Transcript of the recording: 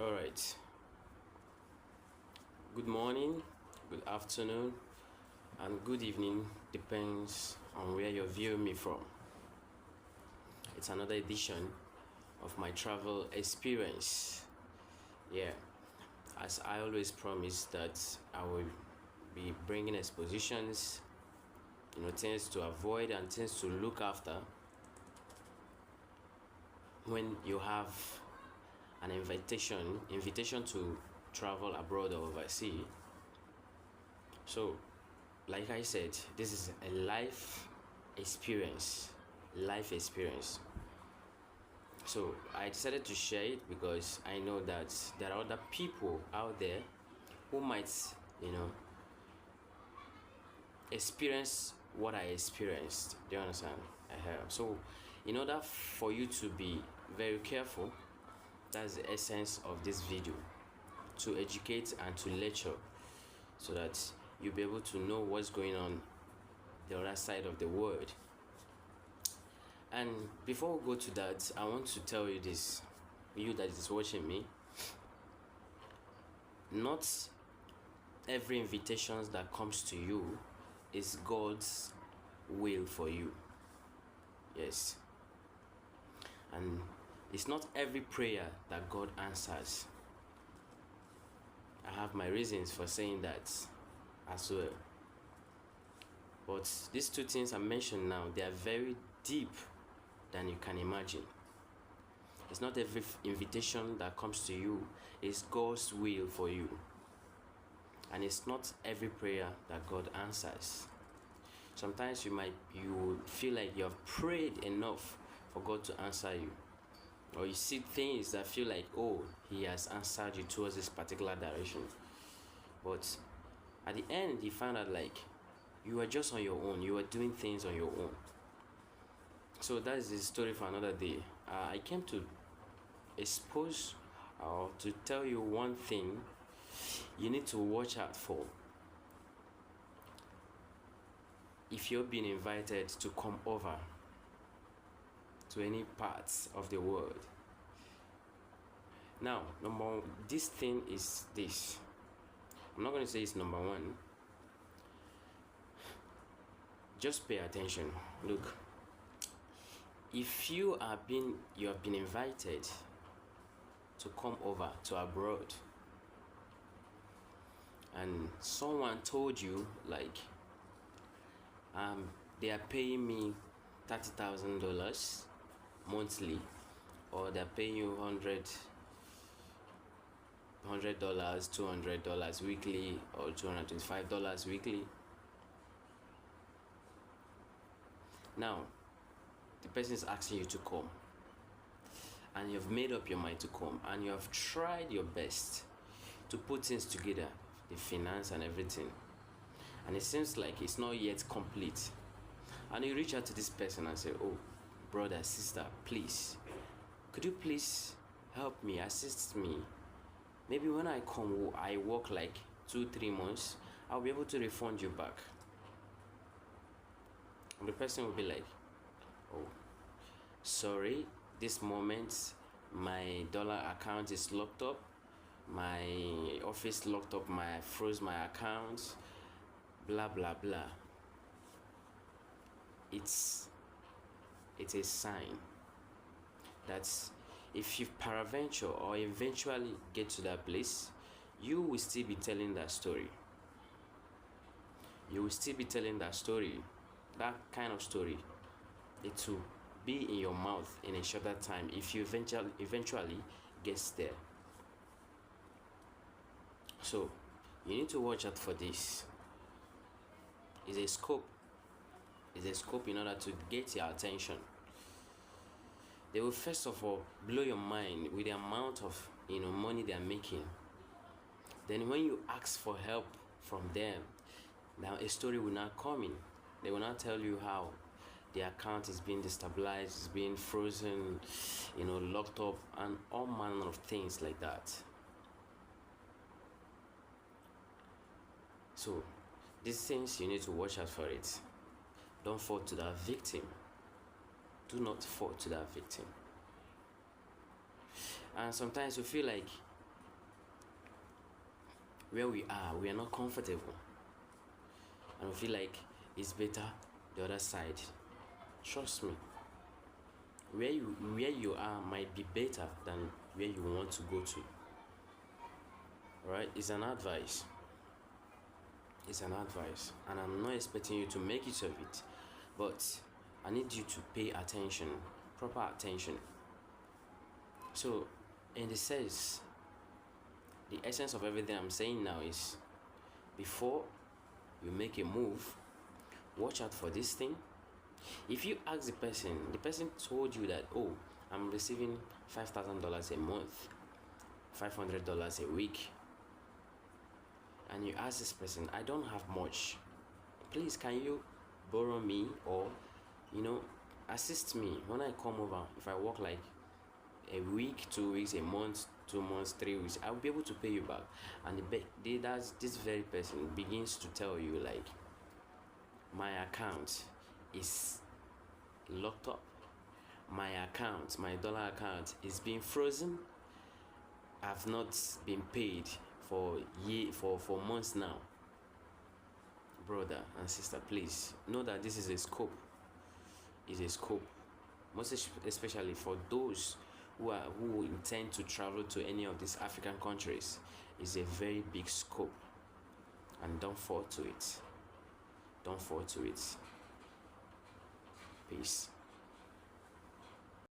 All right. Good morning, good afternoon, and good evening, depends on where you're viewing me from. It's another edition of my travel experience. Yeah, as I always promise that I will be bringing expositions, things to avoid and things to look after when you have an invitation to travel abroad or overseas. So, like I said, this is a life experience. So I decided to share it because I know that there are other people out there who might, experience what I experienced. Do you understand? So, in order for you to be very careful, that's the essence of this video, to educate and to lecture, so that you'll be able to know what's going on the other side of the world. And before we go to that, I want to tell you this, you that is watching me, not every invitation that comes to you is God's will for you. Yes. And it's not every prayer that God answers. I have my reasons for saying that as well. But these two things I mentioned now, they are very deep than you can imagine. It's not every invitation that comes to you is God's will for you. And it's not every prayer that God answers. Sometimes you feel like you have prayed enough for God to answer you. Or you see things that feel like, oh, He has answered you towards this particular direction. But at the end, you find out like you were just on your own. You were doing things on your own. So that is the story for another day. I came to expose or to tell you one thing you need to watch out for if you're being invited to come over to any parts of the world. Now, this thing is this. I'm not going to say it's number one. Just pay attention. Look, if you have been invited to come over to abroad, and someone told you like they are paying me $30,000 monthly, or they're paying you $100, $200 weekly, or $225 weekly. Now, the person is asking you to come, and you've made up your mind to come, and you have tried your best to put things together, the finance and everything, and it seems like it's not yet complete. And you reach out to this person and say, oh, brother, sister, please, could you please help me, assist me? Maybe when I come, I work like 2-3 months, I'll be able to refund you back. And the person will be like, oh, sorry, this moment my dollar account is locked up, my office locked up, froze my account, blah blah blah. It's a sign that if you peradventure or eventually get to that place, you will still be telling that story. That kind of story. It will be in your mouth in a shorter time if you eventually gets there. So you need to watch out for this. It's a scope in order to get your attention. They will first of all blow your mind with the amount of money they are making. Then when you ask for help from them, now a story will not come in. They will not tell you how the account is being destabilized, is being frozen, locked up, and all manner of things like that. So these things, you need to watch out for it. Don't fall to that victim. Do not fall to that victim. And sometimes you feel like where we are not comfortable, and we feel like it's better the other side. Trust me, where you are might be better than where you want to go to. Alright, it's an advice. It's an advice, and I'm not expecting you to make use of it, but I need you to pay attention, proper attention. So, in the sense, the essence of everything I'm saying now is, before you make a move, watch out for this thing. If you ask the person told you that, oh, I'm receiving $5,000 a month, $500 a week, and you ask this person, I don't have much, please can you borrow me, or assist me when I come over? If I work like a week, 2 weeks, a month, 2 months, 3 weeks, I'll be able to pay you back. And that's this very person begins to tell you like, my account is locked up, my dollar account is being frozen, I've not been paid for months now. Brother and sister, please know that this is a scope. Is a scope, most especially for those who intend to travel to any of these African countries. Is a very big scope, and don't fall to it. Peace.